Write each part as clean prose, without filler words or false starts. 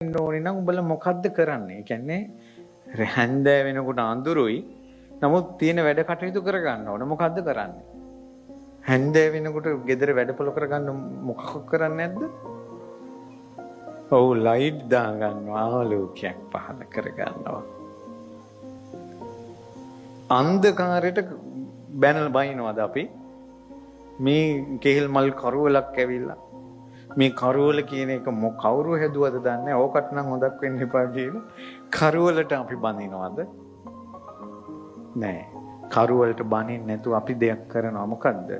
ඕනේ නම් උඹලා මොකද්ද කරන්නේ? ඒ කියන්නේ හැන්ද වෙනකොට අඳුරුයි. නමුත් තියෙන වැඩ කටයුතු කරගන්න ඕන. මොකද්ද කරන්නේ? හැන්ද වෙනකොට ගෙදර වැඩපොළ කරගන්න මොකක් කරන්නේ නැද්ද? ඔව් ලයිට් දා ගන්නවා, ආලෝකයක් පහළ කරගන්නවා. අන්ධකාරයට බැනලා බයිනවද අපි? මේ කෙහෙල් මල් කරවලක් ඇවිල්ලා මේ කරවල කියන එක කවුරු හැදුවද දන්නේ නැහැ. ඕකට නම් හොදක් වෙන්න එපා කියලා. කරවලට අපි බඳිනවද? නෑ. කරවලට බඳින්නේ නැතුව අපි දෙයක් කරනවා. මොකද්ද?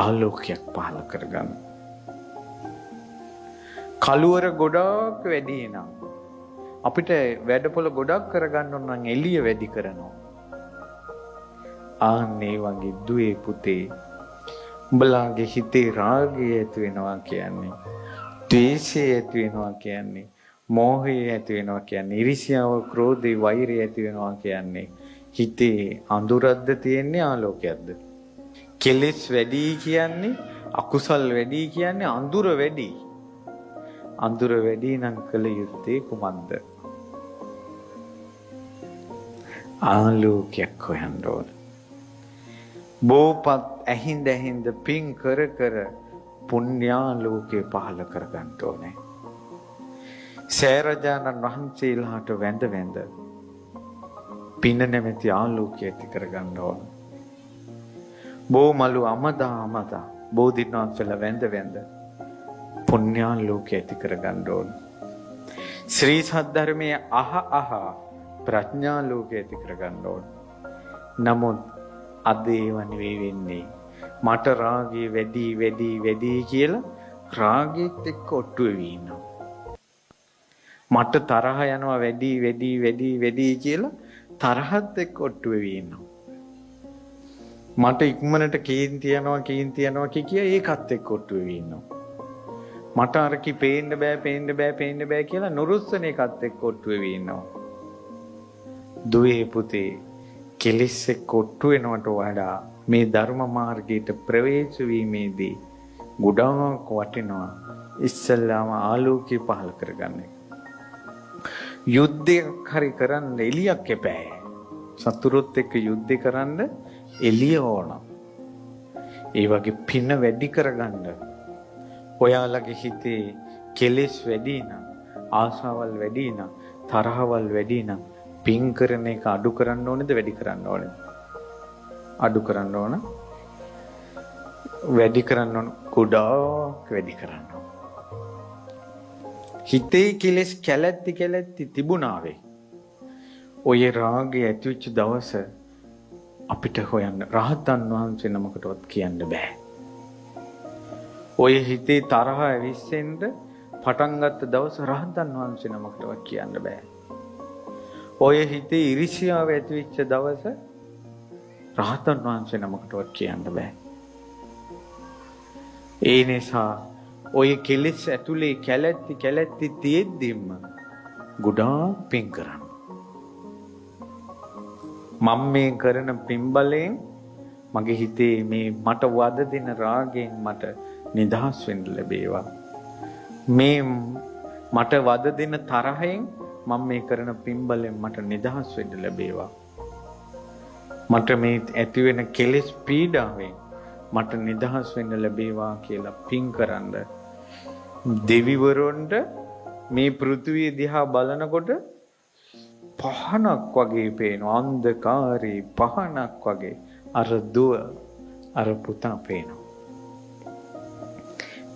ආලෝකයක් පහළ කරගන්න. කලවර ගොඩක් වැඩි නම් අපිට වැඩපොළ ගොඩක් කරගන්න ඕන නම් එළිය වැඩි කරනවා. ආන්නේ වගේ දුවේ පුතේ උඹලාගේ හිතේ රාගය ඇති වෙනවා කියන්නේ, ද්වේෂය ඇති වෙනවා කියන්නේ, මෝහය ඇති වෙනවා කියන්නේ, ඊර්ෂ්‍යාව, ක්‍රෝධය, වෛරය ඇති වෙනවා කියන්නේ හිතේ අඳුරක්ද තියෙන්නේ ආලෝකයක්ද? කෙලෙස් වැඩි කියන්නේ, අකුසල් වැඩි කියන්නේ අඳුර වැඩි. අඳුර වැඩි නම් කල යුත්තේ කුමක්ද? ආලෝකයක් හොයන්න ඕන. බෝපත් ඇහිඳ ඇහිඳ පින් කර කර පුණ්‍යාලෝකේ පහළ කරගන්න ඕනේ. සෑරජානන් වහන්සේලාට වැඳ වැඳ පින නැමැති ආලෝකය ඇති කරගන්න ඕන. බෝමලු අමදා බෝධීන් වහන්සේලා වැඳ වැඳ පුණ්‍යාලෝකය ඇති කරගන්න ඕන. ශ්‍රී සද්ධර්මයේ අහ ප්‍රඥාලෝකය ඇති කරගන්න ඕන. නමුත් අද ඒව නෙවෙයි වෙන්නේ. මට රාගය වැඩි කියලා රාගෙත් එක්ක ඔට්ටු වෙවි ඉන්නවා. මට තරහ යනවා වැඩි කියලා තරහත් එක්ක ඔට්ටු වෙවි ඉන්නවා. මට ඉක්මනට කේන්ති යනවා කිය ඒකත් එක්ක ඔට්ටු වෙවි ඉන්නවා. මට අරකි පේන්න බෑ කියලා නුරුස්සන එකත් එක්ක ඔට්ටු වෙවි ඉන්නවා. දුවේ පුතේ කෙලෙස් එක්ක ඔට්ටු වෙනවට වඩා මේ ධර්ම මාර්ගයට ප්‍රවේශ වීමේදී ගොඩාක් වටිනවා ඉස්සල්ලාම ආලෝකය පහළ කරගන්න එක. යුද්ධයක් හරි කරන්න එළියක් එපෑ. සතුරුත් එක්ක යුද්ධ කරන්න එළිය ඕන. ඒ වගේ පින වැඩි කරගන්න ඔයාලගේ හිතේ කෙලෙස් වැඩි නම්, ආශාවල් වැඩි නම්, තරහවල් වැඩි නම් පින් කරන එක අඩු කරන්න ඕනේද වැඩි කරන්න ඕනේද? අඩු කරන්න ඕන. වැඩි කරන්න ඕන. ගොඩාක් වැඩි කරන්න ඕන. හිතේ කෙලෙස් කැලැත්ති තිබුණා වේ. ඔය රාගය ඇතිවෙච්ච දවස අපිට හොයන්න රහතන් වහන්සේ නමකටවත් කියන්න බෑ. ඔය හිතේ තරහ ඇවිස්සෙන්න පටන් ගත්ත දවස රහතන් වහන්සේ නමකටවත් කියන්න බෑ. ඔය හිතේ ඊර්ෂ්‍යාව ඇතිවෙච්ච දවස රහතන් වහන්සේ නමකටවත් කියන්න බෑ. ඒ නිසා ඔය කෙලෙස් ඇතුලේ කැලැත්ති තියෙද්දිම ගොඩාක් පින් කරන්න. මම මේ කරන පින් බලයෙන් මගේ හිතේ මේ මට වද දෙන රාගයෙන් මට නිදහස් වෙන්න ලැබේවා. මේ මට වද දෙන තරහෙන් මම මේ කරන පින්බලෙන් මට නිදහස් වෙන්න ලැබේවා. මට මේ ඇති වෙන කෙලෙස් පීඩාවෙන් මට නිදහස් වෙන්න ලැබේවා කියලා පින් කරන්න. දෙවිවරුන්ට මේ පෘථිවිය දිහා බලනකොට පහනක් වගේ පේනවා. අන්ධකාරී පහනක් වගේ අර දුව අර පුතා පේනවා.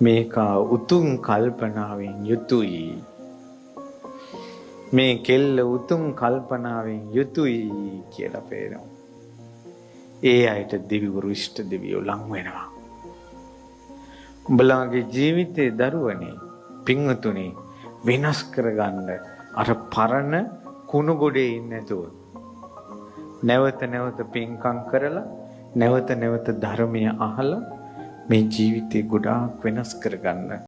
මේක උතුම් කල්පනාවෙන් යුතුයි. මේ කෙල්ල උතුම් කල්පනාවෙන් යුතුයි කියලා පේනවා. ඒ අයට දෙවිවරු ඉෂ්ට දෙවියෝ ලං වෙනවා. උඹලාගේ ජීවිතේ දරුවනේ පින්වතුනි වෙනස් කරගන්න අර පරණ කුණු ගොඩේ ඉන්නේ නැතුව නැවත පින්කම් කරලා නැවත ධර්මය අහලා මේ ජීවිතේ ගොඩාක් වෙනස් කරගන්න